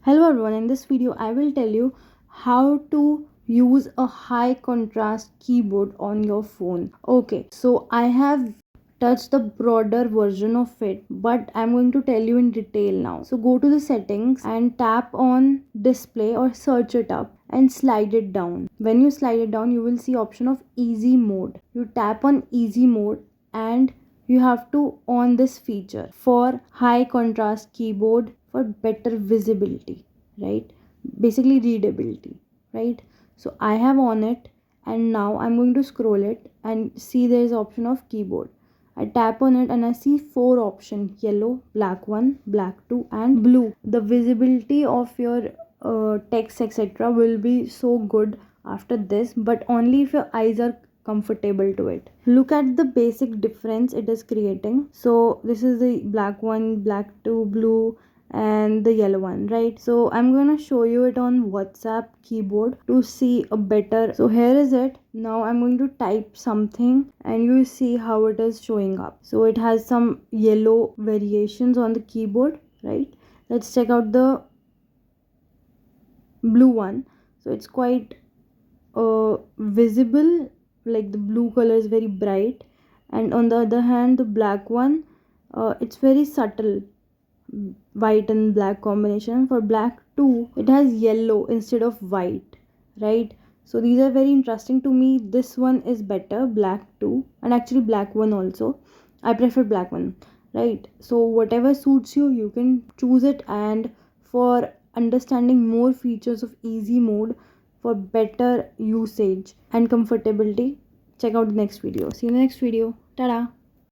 Hello everyone, in this video I will tell you how to use a high contrast keyboard on your phone. Okay, so I have touched the broader version of it, but I'm going to tell you in detail now. So go to the settings and tap on display or search it up and slide it down. When you slide it down, you will see option of easy mode. You tap on easy mode and you have to on this feature for high contrast keyboard for better visibility, right? Basically readability, right? So I have on it, and now I'm going to scroll it and see there is option of keyboard. I tap on it and I see four options: yellow, black 1, black 2 and blue. The visibility of your text etc will be so good after this, but only if your eyes are comfortable to it. Look at the basic difference it is creating. So this is the black 1, black 2, blue and the yellow one, right? So I'm gonna show you it on WhatsApp keyboard to see a better. So here is it. Now I'm going to type something and you see how it is showing up. So it has some yellow variations on the keyboard, right? Let's check out the blue one. So it's quite visible, like the blue color is very bright, and on the other hand the black one, it's very subtle, white and black combination. For black 2 it has yellow instead of white, right? So these are very interesting to me. This one is better, black 2, and actually black 1 also. I prefer black 1, right? So whatever suits you, you can choose it. And for understanding more features of easy mode for better usage and comfortability, check out the next video. See you in the next video. Ta-da!